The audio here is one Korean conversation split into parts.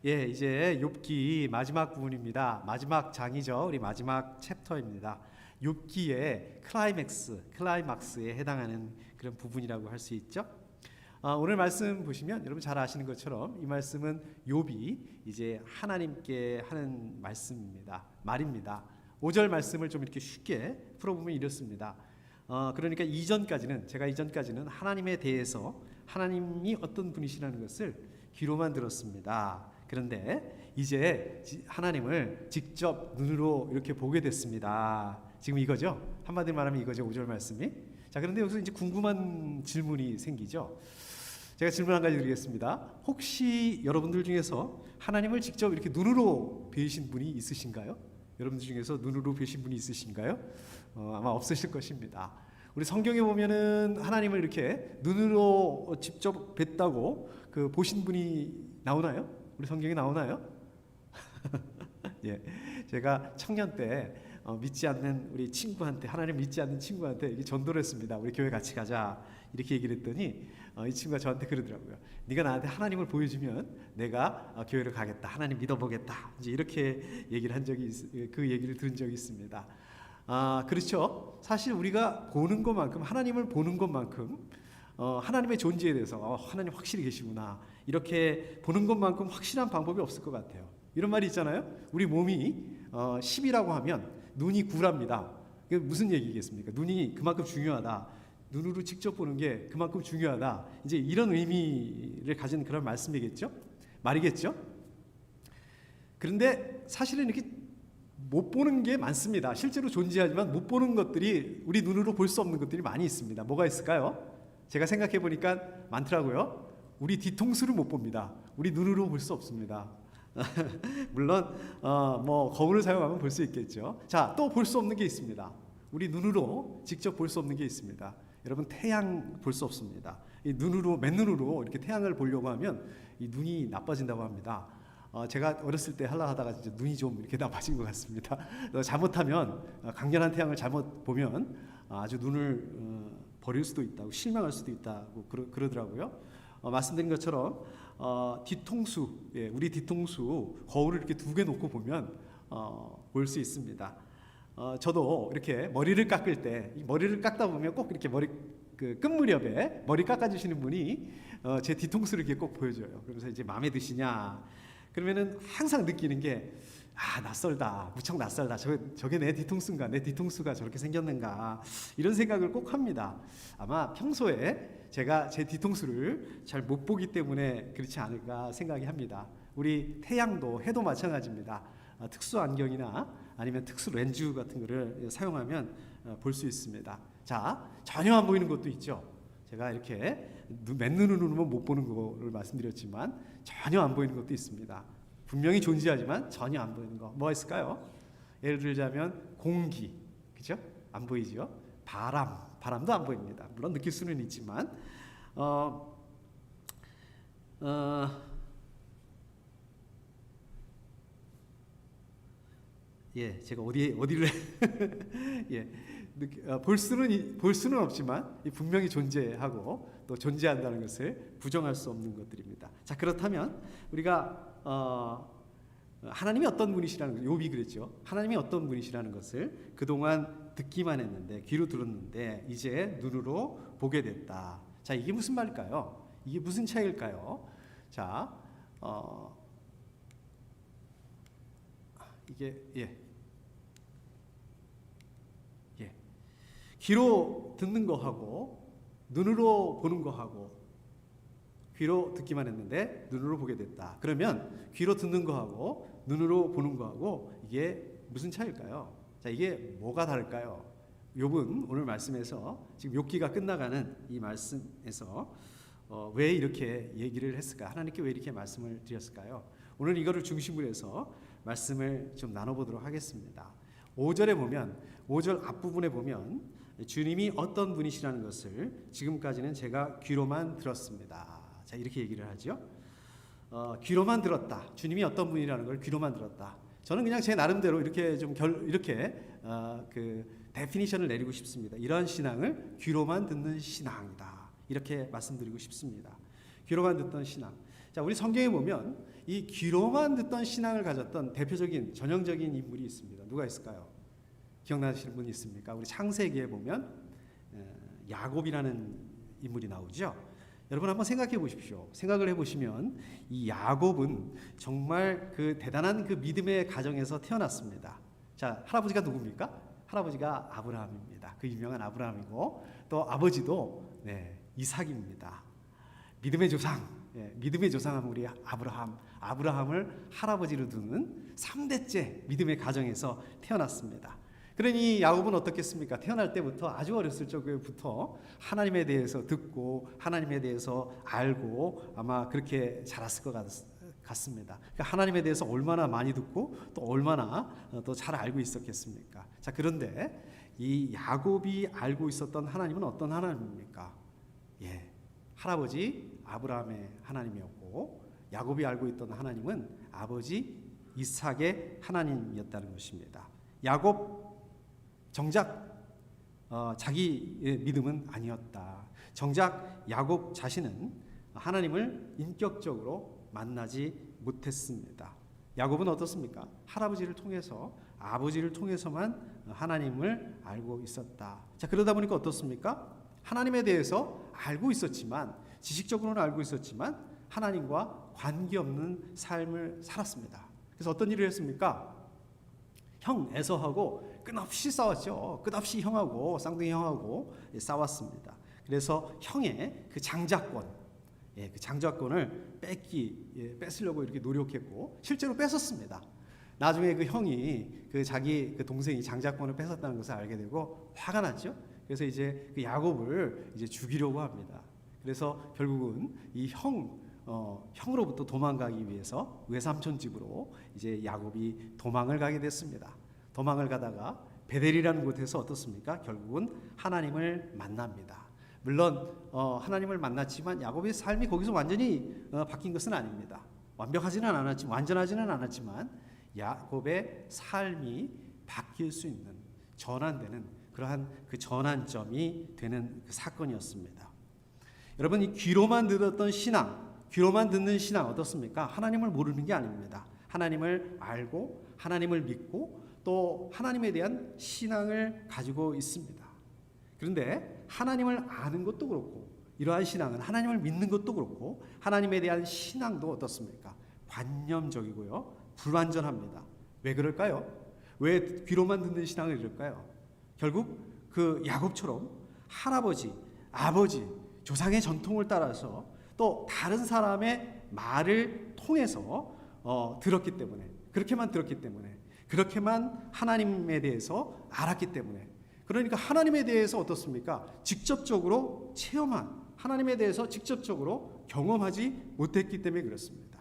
예, 이제 욥기 마지막 부분입니다. 마지막 장이죠. 우리 마지막 챕터입니다. 욥기의 클라이막스에 해당하는 그런 부분이라고 할 수 있죠. 오늘 말씀 보시면 여러분 잘 아시는 것처럼 이 말씀은 욥이 이제 하나님께 하는 말입니다. 5절 말씀을 좀 이렇게 쉽게 풀어보면 이렇습니다. 그러니까 제가 이전까지는 하나님에 대해서 하나님이 어떤 분이시라는 것을 귀로만 들었습니다. 그런데 이제 하나님을 직접 눈으로 이렇게 보게 됐습니다. 지금 이거죠? 한마디로 말하면 이거죠. 5절 말씀이. 자, 그런데 여기서 이제 궁금한 질문이 생기죠. 제가 질문 한 가지 드리겠습니다. 혹시 여러분들 중에서 하나님을 직접 이렇게 눈으로 뵈신 분이 있으신가요? 여러분들 중에서 눈으로 뵈신 분이 있으신가요? 아마 없으실 것입니다. 우리 성경에 보면은 하나님을 이렇게 눈으로 직접 뵀다고 보신 분이 나오나요? 우리 성경에 나오나요? 예, 제가 청년 때 믿지 않는 우리 친구한테, 하나님 믿지 않는 친구한테 이게 전도를 했습니다. 우리 교회 같이 가자 이렇게 얘기를 했더니 이 친구가 저한테 그러더라고요. 네가 나한테 하나님을 보여주면 내가 교회를 가겠다, 하나님 믿어보겠다, 이제 이렇게 얘기를 한 적이 그 얘기를 들은 적이 있습니다. 그렇죠. 사실 우리가 보는 것만큼, 하나님을 보는 것만큼 하나님의 존재에 대해서 하나님 확실히 계시구나 이렇게 보는 것만큼 확실한 방법이 없을 것 같아요. 이런 말이 있잖아요. 우리 몸이 10이라고 하면 눈이 9랍니다. 그게 무슨 얘기겠습니까? 눈이 그만큼 중요하다. 눈으로 직접 보는 게 그만큼 중요하다. 이제 이런 의미를 가진 그런 말이겠죠? 그런데 사실은 이렇게 못 보는 게 많습니다. 실제로 존재하지만 못 보는 것들이, 우리 눈으로 볼 수 없는 것들이 많이 있습니다. 뭐가 있을까요? 제가 생각해 보니까 많더라고요. 우리 뒤통수를 못 봅니다. 우리 눈으로 볼 수 없습니다. 물론 거울을 사용하면 볼 수 있겠죠. 자, 또 볼 수 없는 게 있습니다. 우리 눈으로 직접 볼 수 없는 게 있습니다. 여러분, 태양 볼 수 없습니다. 맨눈으로 이렇게 태양을 보려고 하면 이 눈이 나빠진다고 합니다. 제가 어렸을 때 하다가 이제 눈이 좀 이렇게 나빠진 것 같습니다. 잘못하면, 강렬한 태양을 잘못 보면 아주 눈을 버릴 수도 있다고, 실망할 수도 있다고 그러더라고요. 말씀드린 것처럼 우리 뒤통수 거울을 이렇게 2개 놓고 보면 볼 수 있습니다. 저도 이렇게 머리를 깎을 때, 머리를 깎다 보면 꼭 이렇게 끝 무렵에 머리 깎아주시는 분이 제 뒤통수를 이렇게 꼭 보여줘요. 그러면서 이제 마음에 드시냐? 그러면은 항상 느끼는 게 낯설다, 무척 낯설다. 저게 내 뒤통수인가? 내 뒤통수가 저렇게 생겼는가? 이런 생각을 꼭 합니다. 아마 평소에 제가 제 뒤통수를 잘 못 보기 때문에 그렇지 않을까 생각이 합니다. 우리 해도 마찬가지입니다. 특수 안경이나 아니면 특수 렌즈 같은 거를 사용하면 볼 수 있습니다. 자, 전혀 안 보이는 것도 있죠. 제가 이렇게 맨눈으로는 못 보는 거를 말씀드렸지만 전혀 안 보이는 것도 있습니다. 분명히 존재하지만 전혀 안 보이는 거 뭐가 있을까요? 예를 들자면 공기, 그죠? 안 보이죠? 바람도 안 보입니다. 물론 느낄 수는 있지만 예, 제가 어디를 예, 볼 수는 없지만 분명히 존재하고 또 존재한다는 것을 부정할 수 없는 것들입니다. 자, 그렇다면 우리가 하나님이 어떤 분이시라는 것, 욥이 그랬죠. 하나님이 어떤 분이시라는 것을 그동안 듣기만 했는데, 귀로 들었는데 이제 눈으로 보게 됐다. 자, 이게 무슨 말일까요? 이게 무슨 차이일까요? 자, 이게 귀로 듣는 거하고 눈으로 보는 거하고, 귀로 듣기만 했는데 눈으로 보게 됐다. 그러면 귀로 듣는 거하고 눈으로 보는 거하고 이게 무슨 차이일까요? 자, 이게 뭐가 다를까요? 욥은 오늘 말씀에서, 지금 욥기가 끝나가는 이 말씀에서 왜 이렇게 얘기를 했을까? 하나님께 왜 이렇게 말씀을 드렸을까요? 오늘 이거를 중심으로 해서 말씀을 좀 나눠보도록 하겠습니다. 5절 앞부분에 보면 주님이 어떤 분이시라는 것을 지금까지는 제가 귀로만 들었습니다. 자, 이렇게 얘기를 하죠. 귀로만 들었다. 주님이 어떤 분이라는 걸 귀로만 들었다. 저는 그냥 제 나름대로 이렇게 데피니션을 내리고 싶습니다. 이러한 신앙을 귀로만 듣는 신앙이다. 이렇게 말씀드리고 싶습니다. 귀로만 듣던 신앙. 자, 우리 성경에 보면 이 귀로만 듣던 신앙을 가졌던 대표적인 전형적인 인물이 있습니다. 누가 있을까요? 기억나시는 분 있습니까? 우리 창세기에 보면 야곱이라는 인물이 나오죠. 여러분 한번 생각해 보십시오. 생각을 해보시면 이 야곱은 정말 그 대단한 그 믿음의 가정에서 태어났습니다. 자, 할아버지가 누굽니까? 할아버지가 아브라함입니다. 그 유명한 아브라함이고 또 아버지도 이삭입니다. 믿음의 조상, 믿음의 조상은 우리 아브라함을 할아버지로 두는 3대째 믿음의 가정에서 태어났습니다. 그러니 야곱은 어떻겠습니까? 태어날 때부터 아주 어렸을 적부터 하나님에 대해서 듣고 하나님에 대해서 알고 아마 그렇게 자랐을 것 같습니다. 그러니까 하나님에 대해서 얼마나 많이 듣고 또 얼마나 또 잘 알고 있었겠습니까? 자, 그런데 이 야곱이 알고 있었던 하나님은 어떤 하나님입니까? 할아버지 아브라함의 하나님이었고 야곱이 알고 있던 하나님은 아버지 이삭의 하나님이었다는 것입니다. 야곱 정작 자기의 믿음은 아니었다. 정작 야곱 자신은 하나님을 인격적으로 만나지 못했습니다. 야곱은 어떻습니까? 할아버지를 통해서 아버지를 통해서만 하나님을 알고 있었다. 자, 그러다 보니까 어떻습니까? 하나님에 대해서 알고 있었지만 지식적으로는 알고 있었지만 하나님과 관계없는 삶을 살았습니다. 그래서 어떤 일을 했습니까? 형 에서하고 끝없이 싸웠죠. 끝없이 형하고 쌍둥이 형하고 싸웠습니다. 그래서 형의 그 장자권, 그 장자권을 뺏으려고 이렇게 노력했고 실제로 뺏었습니다. 나중에 그 형이 그 자기 그 동생이 장자권을 뺏었다는 것을 알게 되고 화가 났죠. 그래서 이제 그 야곱을 이제 죽이려고 합니다. 그래서 결국은 이 형으로부터 도망가기 위해서 외삼촌 집으로 이제 야곱이 도망을 가게 됐습니다. 도망을 가다가 베델이라는 곳에서 어떻습니까? 결국은 하나님을 만납니다. 물론 하나님을 만났지만 야곱의 삶이 거기서 완전히 바뀐 것은 아닙니다. 완전하지는 않았지만 야곱의 삶이 바뀔 수 있는 전환되는 그러한 그 전환점이 되는 그 사건이었습니다. 여러분, 이 귀로만 들었던 신앙, 귀로만 듣는 신앙 어떻습니까? 하나님을 모르는 게 아닙니다. 하나님을 알고 하나님을 믿고 또 하나님에 대한 신앙을 가지고 있습니다. 그런데 하나님을 아는 것도 그렇고 이러한 신앙은 하나님을 믿는 것도 그렇고 하나님에 대한 신앙도 어떻습니까? 관념적이고요. 불완전합니다. 왜 그럴까요? 왜 귀로만 듣는 신앙을 이럴까요? 결국 그 야곱처럼 할아버지, 아버지, 조상의 전통을 따라서 또 다른 사람의 말을 통해서 들었기 때문에 그렇게만 들었기 때문에 그렇게만 하나님에 대해서 알았기 때문에 그러니까 하나님에 대해서 어떻습니까? 직접적으로 체험한 하나님에 대해서 직접적으로 경험하지 못했기 때문에 그렇습니다.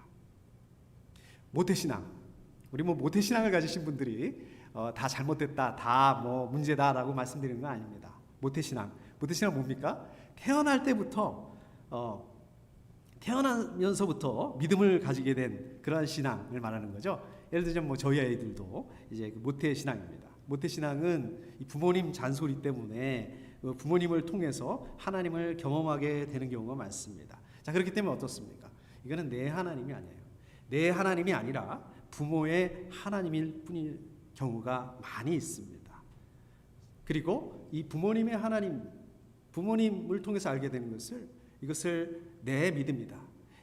모태신앙 우리 모태신앙을 가지신 분들이 다 잘못됐다, 다 문제다라고 말씀드리는 건 아닙니다. 모태신앙 뭡니까? 태어나면서부터 믿음을 가지게 된 그러한 신앙을 말하는 거죠. 예를 들자면 저희 아이들도 이제 모태신앙입니다. 모태신앙은 이 부모님 잔소리 때문에 부모님을 통해서 하나님을 경험하게 되는 경우가 많습니다. 자, 그렇기 때문에 어떻습니까? 이거는 내 하나님이 아니에요. 내 하나님이 아니라 부모의 하나님일 뿐일 경우가 많이 있습니다. 그리고 이 부모님의 하나님, 부모님을 통해서 알게 되는 이것을 내 믿음이다,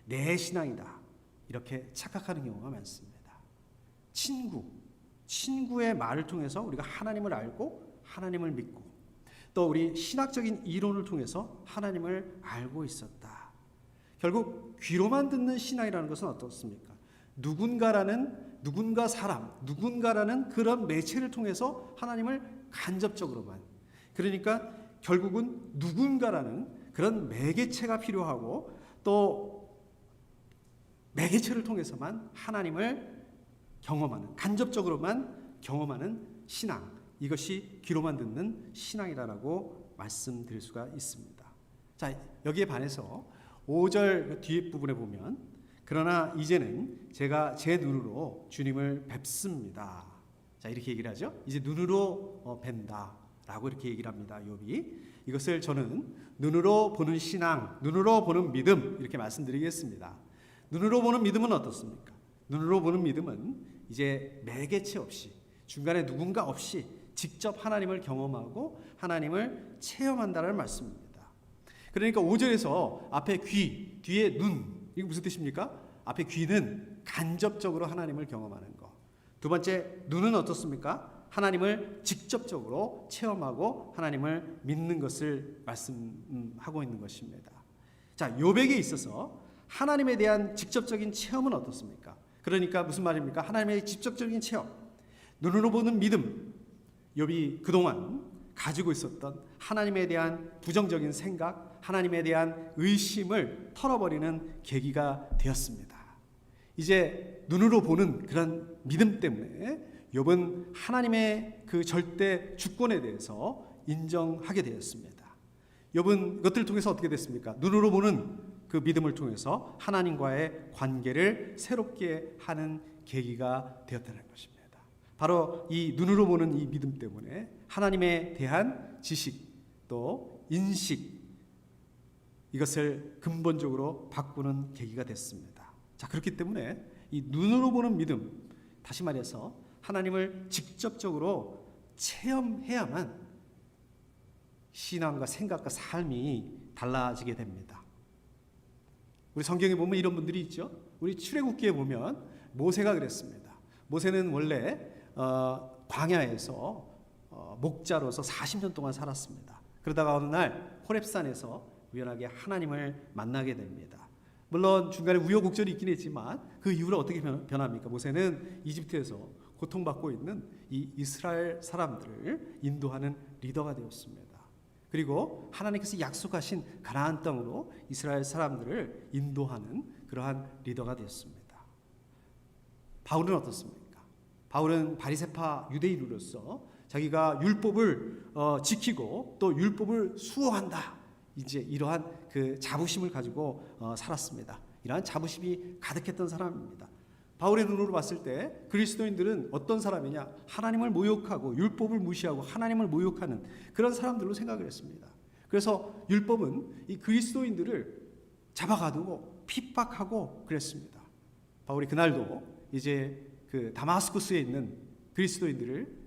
내 신앙이다 이렇게 착각하는 경우가 많습니다. 친구의 말을 통해서 우리가 하나님을 알고 하나님을 믿고 또 우리 신학적인 이론을 통해서 하나님을 알고 있었다. 결국 귀로만 듣는 신앙이라는 것은 어떻습니까? 누군가 사람, 누군가라는 그런 매체를 통해서 하나님을 간접적으로만, 그러니까 결국은 누군가라는 그런 매개체가 필요하고 또 매개체를 통해서만 하나님을 경험하는, 간접적으로만 경험하는 신앙, 이것이 귀로만 듣는 신앙이라고 말씀드릴 수가 있습니다. 자, 여기에 반해서 5절 뒤에 부분에 보면 그러나 이제는 제가 제 눈으로 주님을 뵙습니다. 자, 이렇게 얘기를 하죠. 이제 눈으로 뵌다 라고 이렇게 얘기를 합니다. 욥이. 이것을 저는 눈으로 보는 신앙, 눈으로 보는 믿음 이렇게 말씀드리겠습니다. 눈으로 보는 믿음은 어떻습니까? 눈으로 보는 믿음은 이제 매개체 없이 중간에 누군가 없이 직접 하나님을 경험하고 하나님을 체험한다는 말씀입니다. 그러니까 5절에서 앞에 귀, 뒤에 눈, 이게 무슨 뜻입니까? 앞에 귀는 간접적으로 하나님을 경험하는 것. 두 번째, 눈은 어떻습니까? 하나님을 직접적으로 체험하고 하나님을 믿는 것을 말씀하고 있는 것입니다. 자, 욥에게 있어서 하나님에 대한 직접적인 체험은 어떻습니까? 그러니까 무슨 말입니까? 하나님의 직접적인 체험, 눈으로 보는 믿음. 욥이 그동안 가지고 있었던 하나님에 대한 부정적인 생각, 하나님에 대한 의심을 털어버리는 계기가 되었습니다. 이제 눈으로 보는 그런 믿음 때문에 욥은 하나님의 그 절대 주권에 대해서 인정하게 되었습니다. 욥은 이것들을 통해서 어떻게 됐습니까? 눈으로 보는 그 믿음을 통해서 하나님과의 관계를 새롭게 하는 계기가 되었다는 것입니다. 바로 이 눈으로 보는 이 믿음 때문에 하나님에 대한 지식 또 인식, 이것을 근본적으로 바꾸는 계기가 됐습니다. 자, 그렇기 때문에 이 눈으로 보는 믿음, 다시 말해서 하나님을 직접적으로 체험해야만 신앙과 생각과 삶이 달라지게 됩니다. 우리 성경에 보면 이런 분들이 있죠. 우리 출애굽기에 보면 모세가 그랬습니다. 모세는 원래 광야에서 목자로서 40년 동안 살았습니다. 그러다가 어느 날 호렙산에서 우연하게 하나님을 만나게 됩니다. 물론 중간에 우여곡절이 있긴 했지만 그 이후로 어떻게 변합니까? 모세는 이집트에서 고통받고 있는 이 이스라엘 사람들을 인도하는 리더가 되었습니다. 그리고 하나님께서 약속하신 가나안 땅으로 이스라엘 사람들을 인도하는 그러한 리더가 되었습니다. 바울은 어떻습니까? 바울은 바리새파 유대인으로서 자기가 율법을 지키고 또 율법을 수호한다, 이제 이러한 그 자부심을 가지고 살았습니다. 이러한 자부심이 가득했던 사람입니다. 바울의 눈으로 봤을 때 그리스도인들은 어떤 사람이냐? 하나님을 모욕하고 율법을 무시하고 하나님을 모욕하는 그런 사람들로 생각을 했습니다. 그래서 율법은 이 그리스도인들을 잡아가두고 핍박하고 그랬습니다. 바울이 그날도 이제 그 다마스쿠스에 있는 그리스도인들을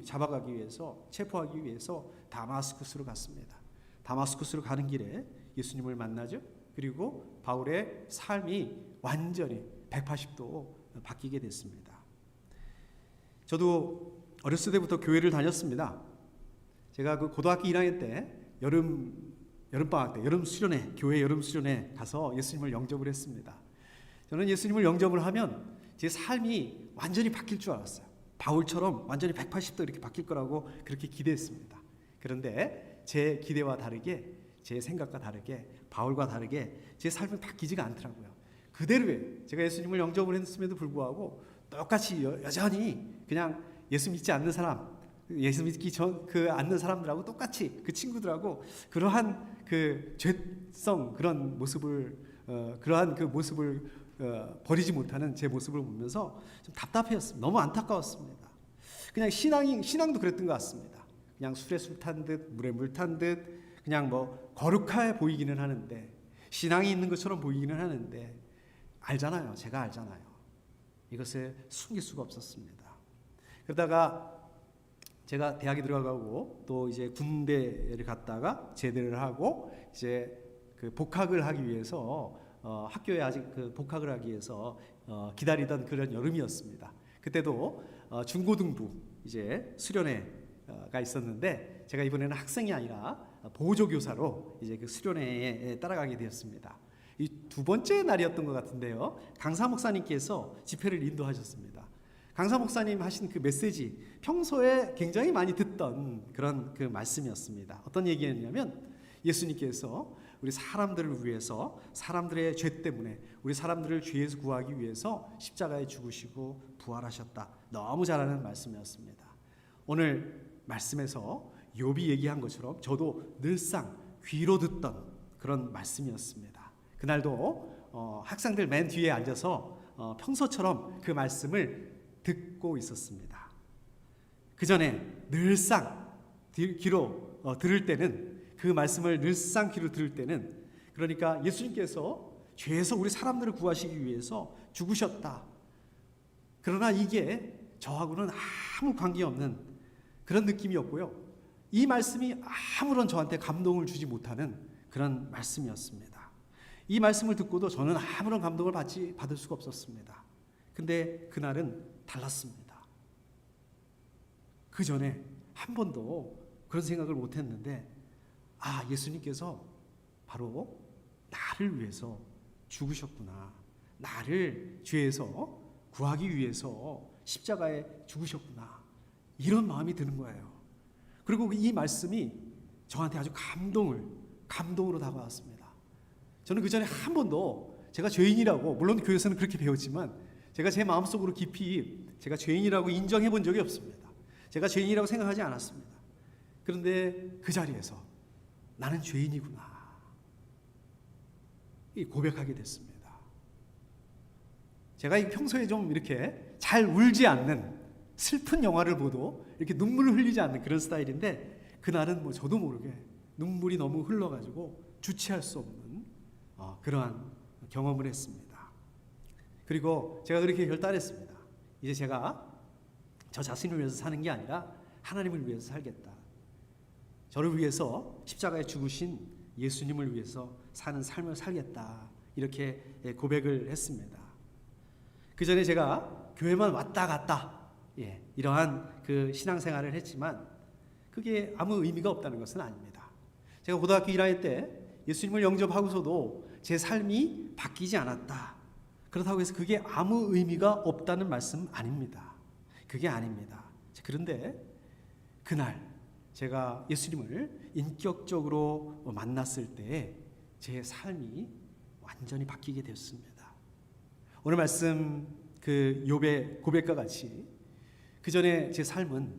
잡아가기 위해서, 체포하기 위해서 다마스쿠스로 갔습니다. 다마스쿠스로 가는 길에 예수님을 만나죠. 그리고 바울의 삶이 완전히 180도 바뀌게 됐습니다. 저도 어렸을 때부터 교회를 다녔습니다. 제가 그 고등학교 1학년 때 여름방학 때 여름 수련회, 교회 여름 수련회 가서 예수님을 영접을 했습니다. 저는 예수님을 영접을 하면 제 삶이 완전히 바뀔 줄 알았어요. 바울처럼 완전히 180도 이렇게 바뀔 거라고 그렇게 기대했습니다. 그런데 제 기대와 다르게, 제 생각과 다르게, 바울과 다르게 제 삶이 바뀌지가 않더라고요. 그대로에 제가 예수님을 영접을 했음에도 불구하고 똑같이 여전히 그냥 예수 믿지 않는 사람, 예수 믿기 않는 사람들하고 똑같이 그 친구들하고 그러한 그 죄성 그런 모습을 그러한 그 모습을 버리지 못하는 제 모습을 보면서 좀 답답해였습니다. 너무 안타까웠습니다. 그냥 신앙도 그랬던 것 같습니다. 그냥 술에 술 탄 듯, 물에 물 탄 듯, 그냥 뭐 거룩해 보이기는 하는데, 신앙이 있는 것처럼 보이기는 하는데, 알잖아요. 제가 알잖아요. 이것을 숨길 수가 없었습니다. 그러다가 제가 대학에 들어가고 또 이제 군대를 갔다가 제대를 하고 이제 그 복학을 하기 위해서 학교에 아직 그 복학을 하기 위해서 기다리던 그런 여름이었습니다. 그때도 중고등부 이제 수련회가 있었는데 제가 이번에는 학생이 아니라 보조교사로 이제 그 수련회에 따라가게 되었습니다. 이 두 번째 날이었던 것 같은데요. 강사 목사님께서 집회를 인도하셨습니다. 강사 목사님 하신 그 메시지, 평소에 굉장히 많이 듣던 그런 그 말씀이었습니다. 어떤 얘기였냐면 예수님께서 우리 사람들을 위해서, 사람들의 죄 때문에 우리 사람들을 죄에서 구하기 위해서 십자가에 죽으시고 부활하셨다. 너무 잘 아는 말씀이었습니다. 오늘 말씀에서 욥이 얘기한 것처럼 저도 늘상 귀로 듣던 그런 말씀이었습니다. 그날도 학생들 맨 뒤에 앉아서 평소처럼 그 말씀을 듣고 있었습니다. 그 전에 늘상 귀로 들을 때는, 그 말씀을 늘상 귀로 들을 때는, 그러니까 예수님께서 죄에서 우리 사람들을 구하시기 위해서 죽으셨다. 그러나 이게 저하고는 아무 관계없는 그런 느낌이었고요. 이 말씀이 아무런 저한테 감동을 주지 못하는 그런 말씀이었습니다. 이 말씀을 듣고도 저는 아무런 감동을 받을 수가 없었습니다. 근데 그날은 달랐습니다. 그 전에 한 번도 그런 생각을 못했는데 예수님께서 바로 나를 위해서 죽으셨구나. 나를 죄에서 구하기 위해서 십자가에 죽으셨구나. 이런 마음이 드는 거예요. 그리고 이 말씀이 저한테 아주 감동으로 다가왔습니다. 저는 그 전에 한 번도 제가 죄인이라고, 물론 교회에서는 그렇게 배웠지만 제가 제 마음속으로 깊이 제가 죄인이라고 인정해 본 적이 없습니다. 제가 죄인이라고 생각하지 않았습니다. 그런데 그 자리에서 나는 죄인이구나 고백하게 됐습니다. 제가 평소에 좀 이렇게 잘 울지 않는, 슬픈 영화를 보도 이렇게 눈물을 흘리지 않는 그런 스타일인데 그날은 저도 모르게 눈물이 너무 흘러가지고 주체할 수 없는 그러한 경험을 했습니다. 그리고 제가 그렇게 결단했습니다. 이제 제가 저 자신을 위해서 사는 게 아니라 하나님을 위해서 살겠다. 저를 위해서 십자가에 죽으신 예수님을 위해서 사는 삶을 살겠다. 이렇게 고백을 했습니다. 그 전에 제가 교회만 왔다 갔다 이러한 그 신앙생활을 했지만 그게 아무 의미가 없다는 것은 아닙니다. 제가 고등학교 1학년 때 예수님을 영접하고서도 제 삶이 바뀌지 않았다. 그렇다고 해서 그게 아무 의미가 없다는 말씀 아닙니다. 그게 아닙니다. 그런데 그날 제가 예수님을 인격적으로 만났을 때 제 삶이 완전히 바뀌게 되었습니다. 오늘 말씀 그 욥의 고백과 같이 그 전에 제 삶은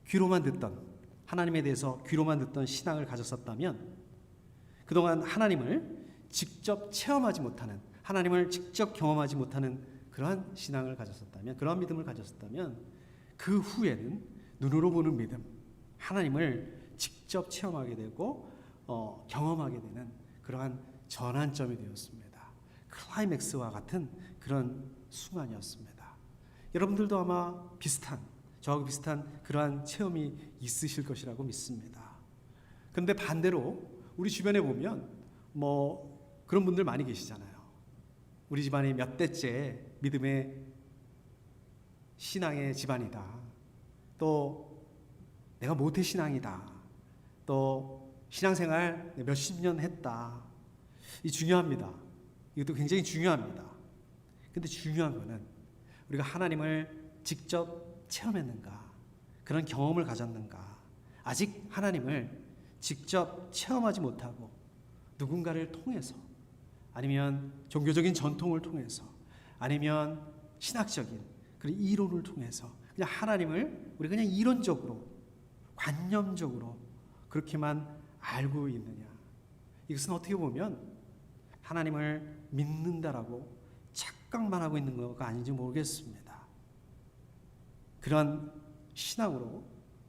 귀로만 듣던, 하나님에 대해서 귀로만 듣던 신앙을 가졌었다면, 그동안 하나님을 직접 체험하지 못하는, 하나님을 직접 경험하지 못하는 그러한 신앙을 가졌었다면, 그러한 믿음을 가졌었다면 그 후에는 눈으로 보는 믿음, 하나님을 직접 체험하게 되고 경험하게 되는 그러한 전환점이 되었습니다. 클라이맥스와 같은 그런 순간이었습니다. 여러분들도 아마 저하고 비슷한 그러한 체험이 있으실 것이라고 믿습니다. 그런데 반대로 우리 주변에 보면 그런 분들 많이 계시잖아요. 우리 집안이 몇 대째 믿음의 신앙의 집안이다. 또 내가 모태신앙이다. 또 신앙생활 몇십 년 했다. 이 중요합니다. 이것도 굉장히 중요합니다. 근데 중요한 거는 우리가 하나님을 직접 체험했는가, 그런 경험을 가졌는가. 아직 하나님을 직접 체험하지 못하고 누군가를 통해서, 아니면 종교적인 전통을 통해서, 아니면 신학적인 그런 이론을 통해서 그냥 하나님을 우리 그냥 이론적으로, 관념적으로 그렇게만 알고 있느냐. 이것은 어떻게 보면 하나님을 믿는다라고 착각만 하고 있는 것가 아닌지 모르겠습니다. 그런 신앙으로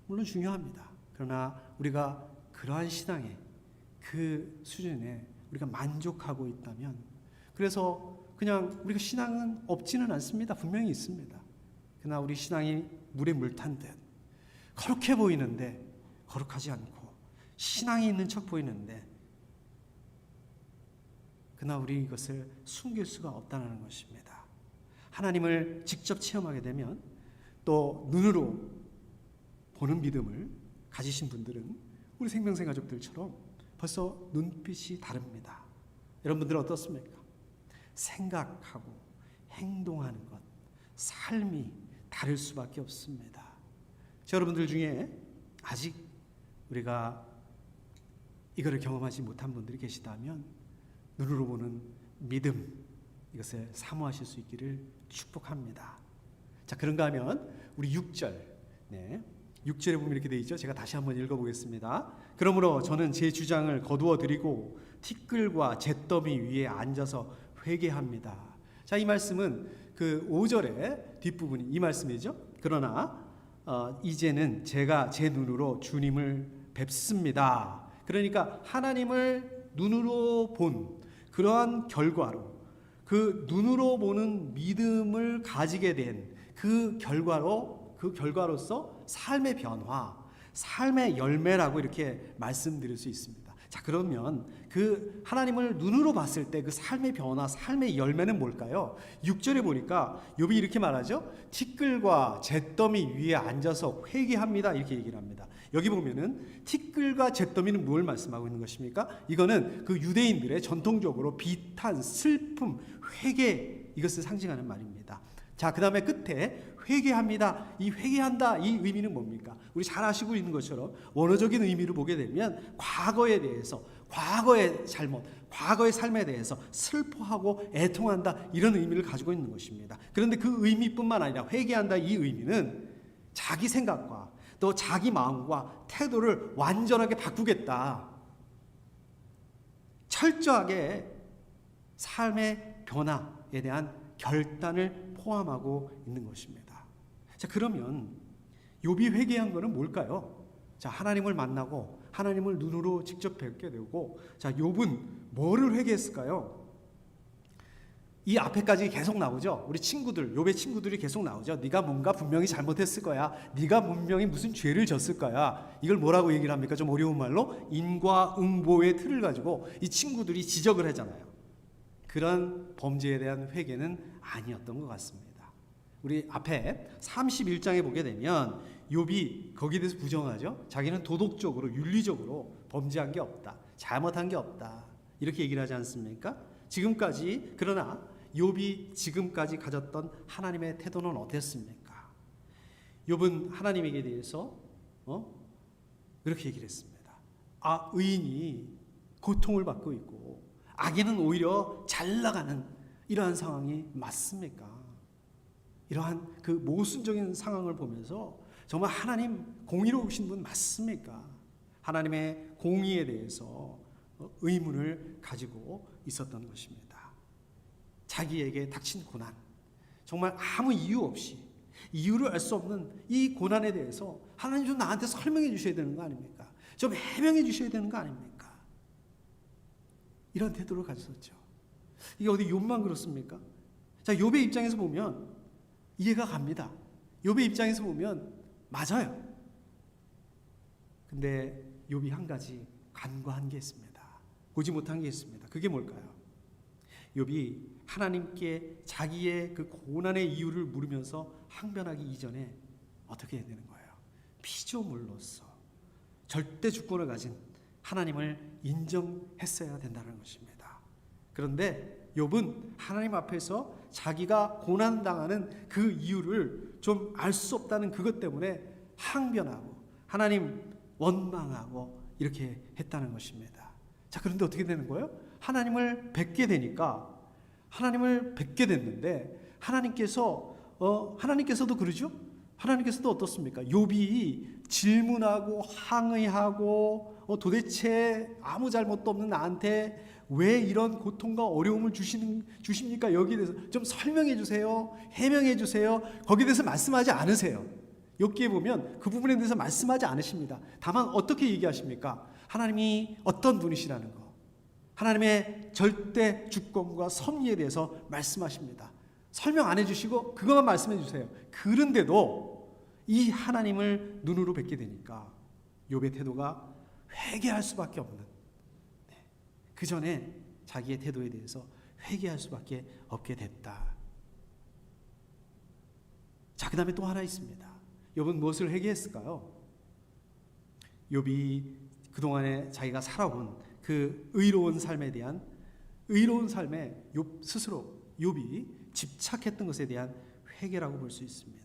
물론 중요합니다. 그러나 우리가 그러한 신앙의 그 수준에 우리가 만족하고 있다면, 그래서 그냥 우리가 신앙은 없지는 않습니다. 분명히 있습니다. 그러나 우리 신앙이 물에 물 탄 듯 거룩해 보이는데 거룩하지 않고, 신앙이 있는 척 보이는데 그러나 우리 이것을 숨길 수가 없다는 것입니다. 하나님을 직접 체험하게 되면, 또 눈으로 보는 믿음을 가지신 분들은 우리 생명새 가족들처럼 벌써 눈빛이 다릅니다. 여러분들은 어떻습니까? 생각하고 행동하는 것, 삶이 다를 수밖에 없습니다. 여러분들 중에 아직 우리가 이거를 경험하지 못한 분들이 계시다면 눈으로 보는 믿음, 이것을 사모하실 수 있기를 축복합니다. 자, 그런가 하면 우리 6절, 6절에 보면 이렇게 되어 있죠. 제가 다시 한번 읽어보겠습니다. 그러므로 저는 제 주장을 거두어 드리고 티끌과 잿더미 위에 앉아서 회개합니다. 자, 이 말씀은 그 5절의 뒷부분이 이 말씀이죠. 그러나 이제는 제가 제 눈으로 주님을 뵙습니다. 그러니까 하나님을 눈으로 본 그러한 결과로 그 눈으로 보는 믿음을 가지게 된 그 결과로서 삶의 변화, 삶의 열매라고 이렇게 말씀드릴 수 있습니다. 자, 그러면 그 하나님을 눈으로 봤을 때 그 삶의 변화, 삶의 열매는 뭘까요? 6절에 보니까 욥이 이렇게 말하죠. 티끌과 잿더미 위에 앉아서 회개합니다. 이렇게 얘기를 합니다. 여기 보면은 티끌과 잿더미는 뭘 말씀하고 있는 것입니까? 이거는 그 유대인들의 전통적으로 비탄, 슬픔, 회개, 이것을 상징하는 말입니다. 자, 그 다음에 끝에 회개합니다. 이 회개한다, 이 의미는 뭡니까? 우리 잘 아시고 있는 것처럼 원어적인 의미를 보게 되면 과거에 대해서, 과거의 잘못, 과거의 삶에 대해서 슬퍼하고 애통한다, 이런 의미를 가지고 있는 것입니다. 그런데 그 의미뿐만 아니라 회개한다, 이 의미는 자기 생각과 또 자기 마음과 태도를 완전하게 바꾸겠다, 철저하게 삶의 변화에 대한 결단을 포함하고 있는 것입니다. 자, 그러면 욥이 회개한 것은 뭘까요? 자, 하나님을 만나고 하나님을 눈으로 직접 뵙게 되고, 자, 욥은 뭐를 회개했을까요? 이 앞에까지 계속 나오죠. 우리 친구들, 욥의 친구들이 계속 나오죠. 네가 뭔가 분명히 잘못했을 거야. 네가 분명히 무슨 죄를 졌을 거야. 이걸 뭐라고 얘기를 합니까? 좀 어려운 말로 인과응보의 틀을 가지고 이 친구들이 지적을 하잖아요. 그런 범죄에 대한 회개는 아니었던 것 같습니다. 우리 앞에 31장에 보게 되면 욥이 거기에 대해서 부정하죠. 자기는 도덕적으로, 윤리적으로 범죄한 게 없다, 잘못한 게 없다, 이렇게 얘기를 하지 않습니까? 지금까지, 그러나 욥이 지금까지 가졌던 하나님의 태도는 어땠습니까? 욥은 하나님에게 대해서 이렇게 얘기를 했습니다. 아, 의인이 고통을 받고 있고 악인은 오히려 잘 나가는 이러한 상황이 맞습니까? 이러한 그 모순적인 상황을 보면서 정말 하나님 공의로우신 분 맞습니까? 하나님의 공의에 대해서 의문을 가지고 있었던 것입니다. 자기에게 닥친 고난, 정말 아무 이유 없이, 이유를 알 수 없는 이 고난에 대해서 하나님 좀 나한테 설명해 주셔야 되는 거 아닙니까? 좀 해명해 주셔야 되는 거 아닙니까? 이런 태도를 가졌었죠. 이게 어디 욥만 그렇습니까? 자, 욥의 입장에서 보면 이해가 갑니다. 욥의 입장에서 보면 맞아요. 근데 욥이 한 가지 간과한 게 있습니다. 보지 못한 게 있습니다. 그게 뭘까요? 욥이 하나님께 자기의 그 고난의 이유를 물으면서 항변하기 이전에 어떻게 해야 되는 거예요? 피조물로서 절대 주권을 가진 하나님을 인정했어야 된다는 것입니다. 그런데 욥은 하나님 앞에서 자기가 고난당하는 그 이유를 좀 알 수 없다는 그것 때문에 항변하고 하나님 원망하고 이렇게 했다는 것입니다. 자, 그런데 어떻게 되는 거예요? 하나님을 뵙게 되니까, 하나님을 뵙게 됐는데 하나님께서도 그러죠? 하나님께서도 어떻습니까? 욥이 질문하고 항의하고 도대체 아무 잘못도 없는 나한테 왜 이런 고통과 어려움을 주십니까? 여기에 대해서 좀 설명해 주세요. 해명해 주세요. 거기에 대해서 말씀하지 않으세요. 욥기에 보면 그 부분에 대해서 말씀하지 않으십니다. 다만 어떻게 얘기하십니까? 하나님이 어떤 분이시라는 거, 하나님의 절대 주권과 섭리에 대해서 말씀하십니다. 설명 안 해주시고 그것만 말씀해 주세요. 그런데도 이 하나님을 눈으로 뵙게 되니까 욥의 태도가 회개할 수밖에 없는, 그 전에 자기의 태도에 대해서 회개할 수밖에 없게 됐다. 자, 그 다음에 또 하나 있습니다. 욥은 무엇을 회개했을까요? 욥이 그동안에 자기가 살아온 그 의로운 삶에 대한, 의로운 삶에 욥 스스로, 욥이 집착했던 것에 대한 회개라고 볼 수 있습니다.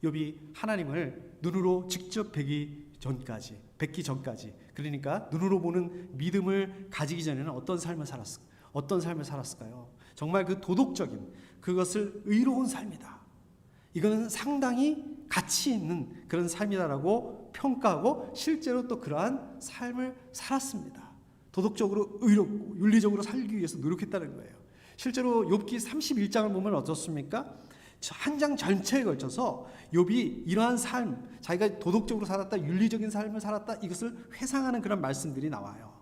욥이 하나님을 눈으로 직접 뵙기 전까지, 그러니까 눈으로 보는 믿음을 가지기 전에는 어떤 삶을 살았을까요? 정말 그 도덕적인, 그것을 의로운 삶이다, 이거는 상당히 가치 있는 그런 삶이다라고 평가하고 실제로 또 그러한 삶을 살았습니다. 도덕적으로 의롭고 윤리적으로 살기 위해서 노력했다는 거예요. 실제로 욥기 31장을 보면 어떻습니까? 한 장 전체에 걸쳐서 욥이 이러한 삶, 자기가 도덕적으로 살았다, 윤리적인 삶을 살았다, 이것을 회상하는 그런 말씀들이 나와요.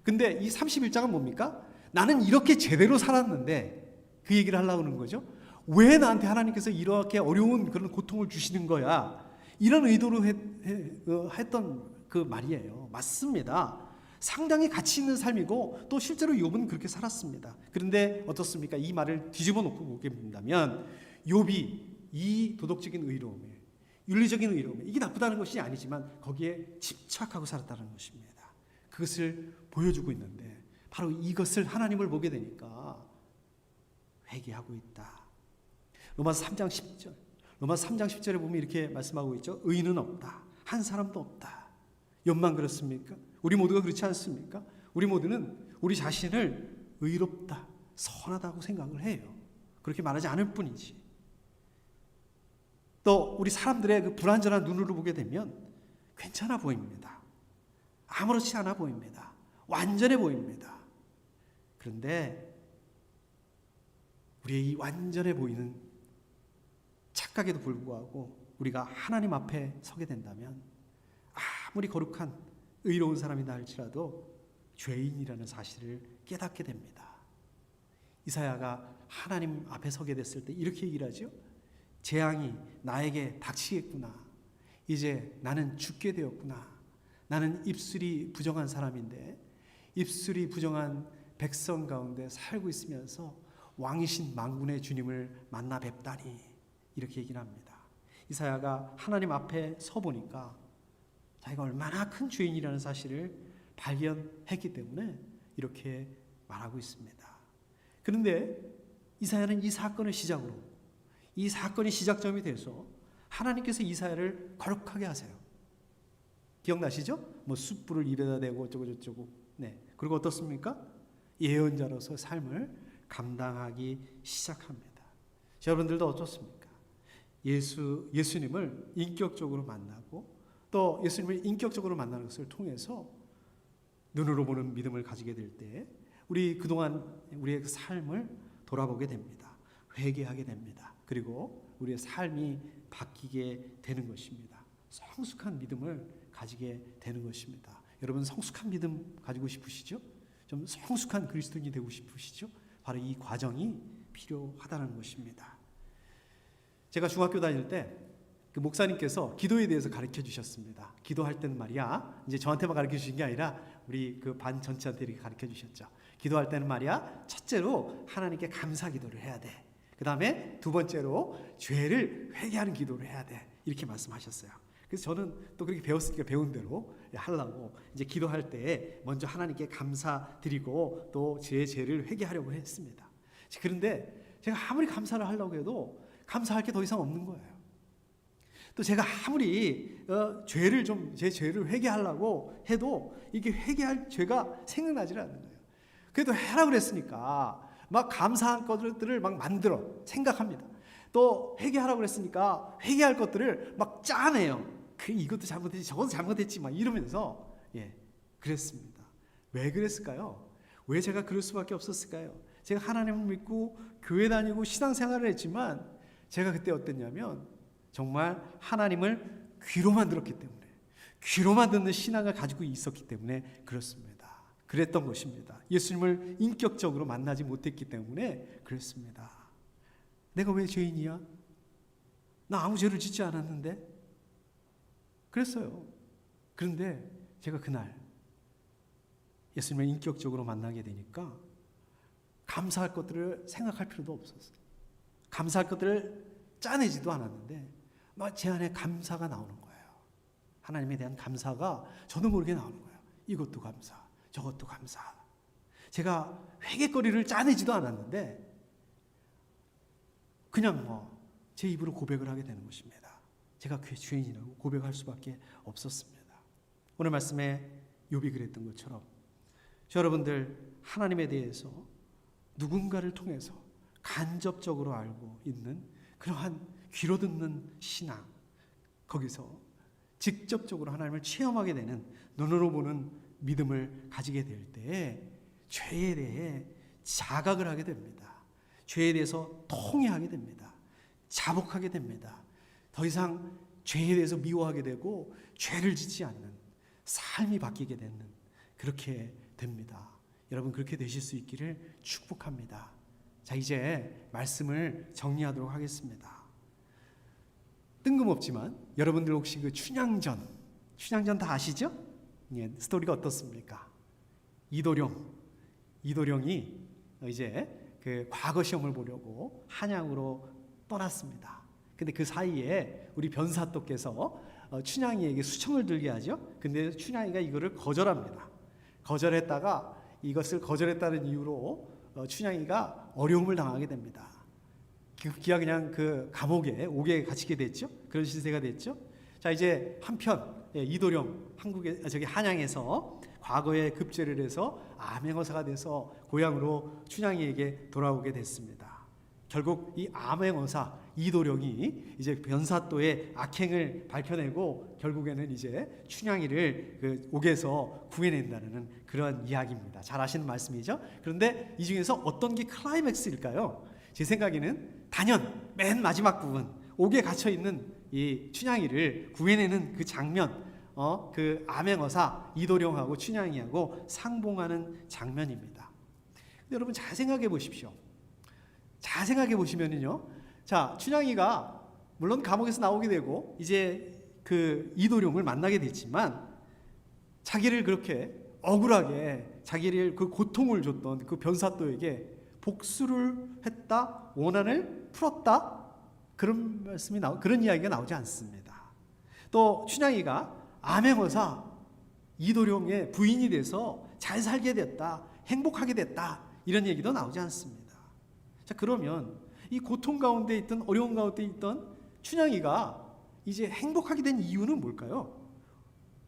근데 이 31장은 뭡니까? 나는 이렇게 제대로 살았는데 그 얘기를 하려고 하는 거죠. 왜 나한테 하나님께서 이렇게 어려운 그런 고통을 주시는 거야? 이런 의도로 했던 그 말이에요. 맞습니다. 상당히 가치 있는 삶이고 또 실제로 욥은 그렇게 살았습니다. 그런데 어떻습니까? 이 말을 뒤집어 놓고 보게 된다면 욥이 이 도덕적인 의로움에, 윤리적인 의로움에, 이게 나쁘다는 것이 아니지만 거기에 집착하고 살았다는 것입니다. 그것을 보여주고 있는데 바로 이것을 하나님을 보게 되니까 회개하고 있다. 로마서 3장 10절. 로마서 3장 10절에 보면 이렇게 말씀하고 있죠. 의인은 없다. 한 사람도 없다. 욥만 그렇습니까? 우리 모두가 그렇지 않습니까? 우리 모두는 우리 자신을 의롭다, 선하다고 생각을 해요. 그렇게 말하지 않을 뿐이지. 또 우리 사람들의 그 불완전한 눈으로 보게 되면 괜찮아 보입니다. 아무렇지 않아 보입니다. 완전해 보입니다. 그런데 우리의 이 완전해 보이는 착각에도 불구하고 우리가 하나님 앞에 서게 된다면 아무리 거룩한 의로운 사람이다 할지라도 죄인이라는 사실을 깨닫게 됩니다. 이사야가 하나님 앞에 서게 됐을 때 이렇게 얘기를 하죠. 재앙이 나에게 닥치겠구나. 이제 나는 죽게 되었구나. 나는 입술이 부정한 사람인데 입술이 부정한 백성 가운데 살고 있으면서 왕이신 만군의 주님을 만나 뵙다니, 이렇게 얘기를 합니다. 이사야가 하나님 앞에 서 보니까 자기가 얼마나 큰 죄인이라는 사실을 발견했기 때문에 이렇게 말하고 있습니다. 그런데 이사야는 이 사건을 시작으로, 이 사건이 시작점이 돼서 하나님께서 이사야를 거룩하게 하세요. 기억나시죠? 뭐 숯불을 입에다 대고 어쩌고 저쩌고. 네. 그리고 어떻습니까? 예언자로서 삶을 감당하기 시작합니다. 여러분들도 어떻습니까? 예수님을 인격적으로 만나고 또 예수님을 인격적으로 만나는 것을 통해서 눈으로 보는 믿음을 가지게 될 때 우리 그동안 우리의 그 삶을 돌아보게 됩니다. 회개하게 됩니다. 그리고 우리의 삶이 바뀌게 되는 것입니다. 성숙한 믿음을 가지게 되는 것입니다. 여러분 성숙한 믿음 가지고 싶으시죠? 좀 성숙한 그리스도인이 되고 싶으시죠? 바로 이 과정이 필요하다는 것입니다. 제가 중학교 다닐 때 그 목사님께서 기도에 대해서 가르쳐 주셨습니다. 기도할 때는 말이야, 이제 저한테만 가르쳐 주신 게 아니라 우리 그 반 전체한테 이렇게 가르쳐 주셨죠. 기도할 때는 말이야, 첫째로 하나님께 감사 기도를 해야 돼. 그 다음에 두 번째로 죄를 회개하는 기도를 해야 돼. 이렇게 말씀하셨어요. 그래서 저는 또 그렇게 배웠으니까 배운 대로 하려고 이제 기도할 때 먼저 하나님께 감사드리고 또 제 죄를 회개하려고 했습니다. 그런데 제가 아무리 감사를 하려고 해도 감사할 게 더 이상 없는 거예요. 또 제가 아무리 제 죄를 회개하려고 해도 이게 회개할 죄가 생각나질 않는 거예요. 그래도 해라 그랬으니까 막 감사한 것들을 막 만들어 생각합니다. 또 회개하라고 그랬으니까 회개할 것들을 막 짜내요. 이것도 잘못했지, 저것도 잘못했지 막 이러면서 그랬습니다. 왜 그랬을까요? 왜 제가 그럴 수밖에 없었을까요? 제가 하나님을 믿고 교회 다니고 신앙생활을 했지만 제가 그때 어땠냐면 정말 하나님을 귀로만 들었기 때문에, 귀로만 듣는 신앙을 가지고 있었기 때문에 그렇습니다. 그랬던 것입니다. 예수님을 인격적으로 만나지 못했기 때문에 그랬습니다. 내가 왜 죄인이야? 나 아무 죄를 짓지 않았는데? 그랬어요. 그런데 제가 그날 예수님을 인격적으로 만나게 되니까 감사할 것들을 생각할 필요도 없었어요. 감사할 것들을 짜내지도 않았는데 막 제 안에 감사가 나오는 거예요. 하나님에 대한 감사가 저도 모르게 나오는 거예요. 이것도 감사, 저것도 감사. 제가 회개거리를 짜내지도 않았는데 그냥 제 입으로 고백을 하게 되는 것입니다. 제가 죄인이라고 고백할 수밖에 없었습니다. 오늘 말씀에 욥이 그랬던 것처럼 여러분들 하나님에 대해서 누군가를 통해서 간접적으로 알고 있는 그러한 귀로 듣는 신앙, 거기서 직접적으로 하나님을 체험하게 되는 눈으로 보는 믿음을 가지게 될 때에 죄에 대해 자각을 하게 됩니다. 죄에 대해서 통회하게 됩니다. 자복하게 됩니다. 더 이상 죄에 대해서 미워하게 되고 죄를 짓지 않는 삶이 바뀌게 되는, 그렇게 됩니다. 여러분 그렇게 되실 수 있기를 축복합니다. 자, 이제 말씀을 정리하도록 하겠습니다. 뜬금없지만 여러분들 혹시 그 춘향전 다 아시죠? 예, 스토리가 어떻습니까? 이도령이 이제 그 과거 시험을 보려고 한양으로 떠났습니다. 근데 그 사이에 우리 변사또께서 춘향이에게 수청을 들게 하죠. 근데 춘향이가 이거를 거절합니다. 거절했다가 이것을 거절했다는 이유로 춘향이가 어려움을 당하게 됩니다. 기가 그냥 그 감옥에 옥에 갇히게 됐죠. 그런 신세가 됐죠. 자, 이제 한편 이도령 한양에서 과거에 급제를 해서 암행어사가 돼서 고향으로 춘향이에게 돌아오게 됐습니다. 결국 이 암행어사 이도령이 이제 변사또의 악행을 밝혀내고 결국에는 이제 춘향이를 그 옥에서 구해낸다는 그런 이야기입니다. 잘 아시는 말씀이죠. 그런데 이 중에서 어떤 게 클라이맥스일까요? 제 생각에는 단연 맨 마지막 부분, 옥에 갇혀 있는 이 춘향이를 구해내는 그 장면, 그 암행어사 이도령하고 춘향이하고 상봉하는 장면입니다. 근데 여러분 잘 생각해 보십시오. 잘 생각해 보시면은요, 자, 춘향이가 물론 감옥에서 나오게 되고 이제 그 이도령을 만나게 됐지만 자기를 그렇게 억울하게 자기를 그 고통을 줬던 그 변사또에게 복수를 했다, 원한을 풀었다, 그런 말씀이 그런 이야기가 나오지 않습니다. 또 춘향이가 암행어사 이도령의 부인이 돼서 잘 살게 됐다, 행복하게 됐다, 이런 얘기도 나오지 않습니다. 자, 그러면 이 고통 가운데 있던, 어려운 가운데 있던 춘향이가 이제 행복하게 된 이유는 뭘까요?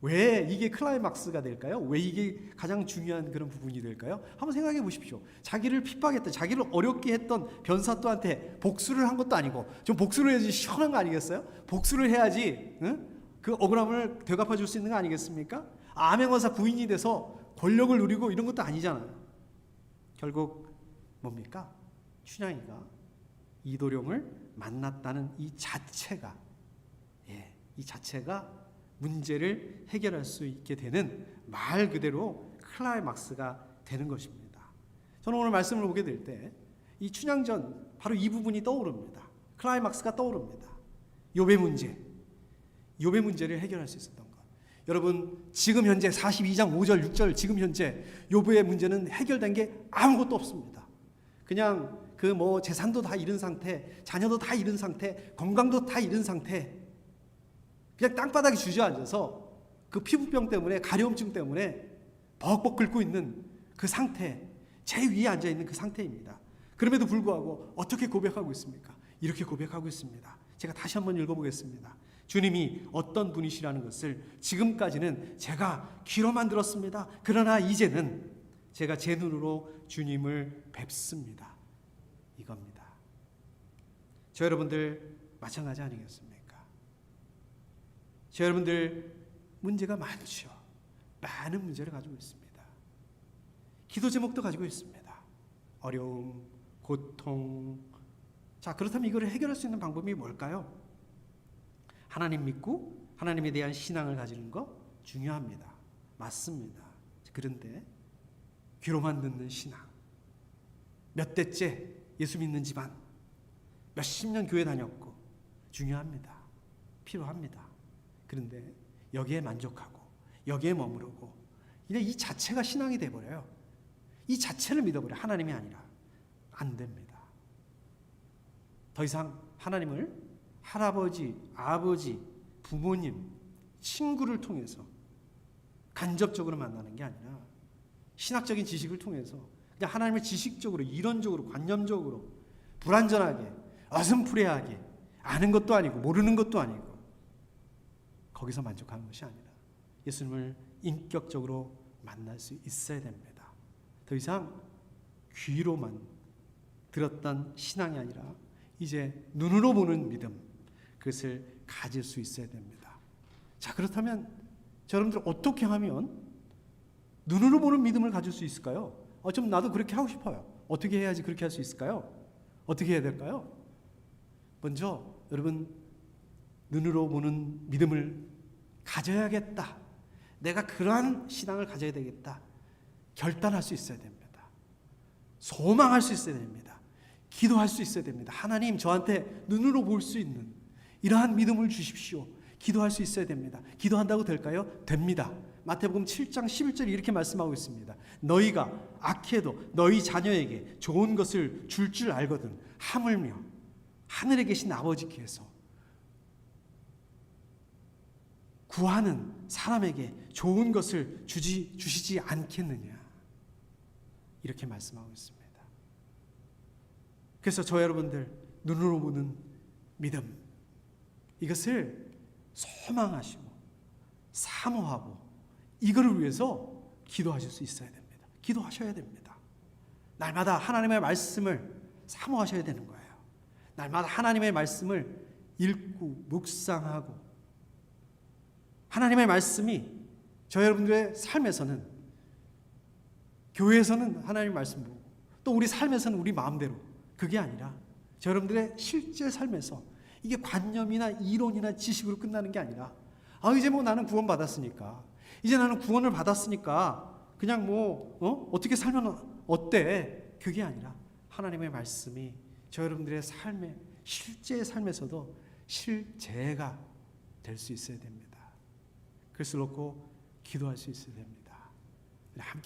왜 이게 클라이막스가 될까요? 왜 이게 가장 중요한 그런 부분이 될까요? 한번 생각해 보십시오. 자기를 핍박했던, 자기를 어렵게 했던 변사또한테 복수를 한 것도 아니고, 좀 복수를 해야지 시원한 거 아니겠어요? 복수를 해야지 그 억울함을 되갚아 줄 수 있는 거 아니겠습니까? 암행어사 부인이 돼서 권력을 누리고 이런 것도 아니잖아요. 결국 뭡니까? 춘향이가 이도령을 만났다는 이 자체가, 이 자체가 문제를 해결할 수 있게 되는 말 그대로 클라이막스가 되는 것입니다. 저는 오늘 말씀을 보게 될 때 이 춘향전 바로 이 부분이 떠오릅니다. 클라이막스가 떠오릅니다. 욥의 문제를 해결할 수 있었던 것. 여러분 지금 현재 42장 5절 6절 지금 현재 욥의 문제는 해결된 게 아무것도 없습니다. 그냥 그 뭐 재산도 다 잃은 상태, 자녀도 다 잃은 상태, 건강도 다 잃은 상태, 그냥 땅바닥에 주저앉아서 그 피부병 때문에, 가려움증 때문에 벅벅 긁고 있는 그 상태, 제 위에 앉아 있는 그 상태입니다. 그럼에도 불구하고 어떻게 고백하고 있습니까? 이렇게 고백하고 있습니다. 제가 다시 한번 읽어보겠습니다. 주님이 어떤 분이시라는 것을 지금까지는 제가 귀로만 들었습니다. 그러나 이제는 제가 제 눈으로 주님을 뵙습니다. 이겁니다. 저 여러분들 마찬가지 아니겠습니까? 저 여러분들 문제가 많죠. 많은 문제를 가지고 있습니다. 기도 제목도 가지고 있습니다. 어려움, 고통. 자, 그렇다면 이거를 해결할 수 있는 방법이 뭘까요? 하나님 믿고 하나님에 대한 신앙을 가지는 거 중요합니다. 맞습니다. 그런데 귀로만 듣는 신앙, 몇 대째 예수 믿는 집안, 몇십 년 교회 다녔고 중요합니다. 필요합니다. 그런데 여기에 만족하고 여기에 머무르고 이제 이 자체가 신앙이 돼버려요. 이 자체를 믿어버려요. 하나님이 아니라. 안 됩니다. 더 이상 하나님을 할아버지, 아버지, 부모님, 친구를 통해서 간접적으로 만나는 게 아니라 신학적인 지식을 통해서 그냥 하나님을 지식적으로, 이론적으로, 관념적으로 불완전하게, 어슴푸레하게 아는 것도 아니고 모르는 것도 아니고 거기서 만족하는 것이 아니라 예수님을 인격적으로 만날 수 있어야 됩니다. 더 이상 귀로만 들었던 신앙이 아니라 이제 눈으로 보는 믿음, 그것을 가질 수 있어야 됩니다. 자, 그렇다면 여러분들 어떻게 하면 눈으로 보는 믿음을 가질 수 있을까요? 좀 나도 그렇게 하고 싶어요. 어떻게 해야지 그렇게 할 수 있을까요? 어떻게 해야 될까요? 먼저 여러분 눈으로 보는 믿음을 가져야겠다. 내가 그러한 신앙을 가져야 되겠다. 결단할 수 있어야 됩니다. 소망할 수 있어야 됩니다. 기도할 수 있어야 됩니다. 하나님, 저한테 눈으로 볼 수 있는 이러한 믿음을 주십시오. 기도할 수 있어야 됩니다. 기도한다고 될까요? 됩니다. 마태복음 7장 11절에 이렇게 말씀하고 있습니다. 너희가 악해도 너희 자녀에게 좋은 것을 줄 알거든 하물며 하늘에 계신 아버지께서 구하는 사람에게 좋은 것을 주시지 않겠느냐, 이렇게 말씀하고 있습니다. 그래서 저 여러분들, 눈으로 보는 믿음, 이것을 소망하시고 사모하고 이거를 위해서 기도하실 수 있어야 됩니다. 기도하셔야 됩니다. 날마다 하나님의 말씀을 사모하셔야 되는 거예요. 날마다 하나님의 말씀을 읽고 묵상하고, 하나님의 말씀이 저 여러분들의 삶에서는, 교회에서는 하나님의 말씀 보고 또 우리 삶에서는 우리 마음대로, 그게 아니라 저 여러분들의 실제 삶에서 이게 관념이나 이론이나 지식으로 끝나는 게 아니라, 이제 뭐 나는 구원 받았으니까, 이제 나는 구원을 받았으니까 그냥 어떻게 살면 어때? 그게 아니라 하나님의 말씀이 저 여러분들의 삶의 실제 삶에서도 실제가 될 수 있어야 됩니다. 그래서 놓고 기도할 수 있어야 됩니다. 함께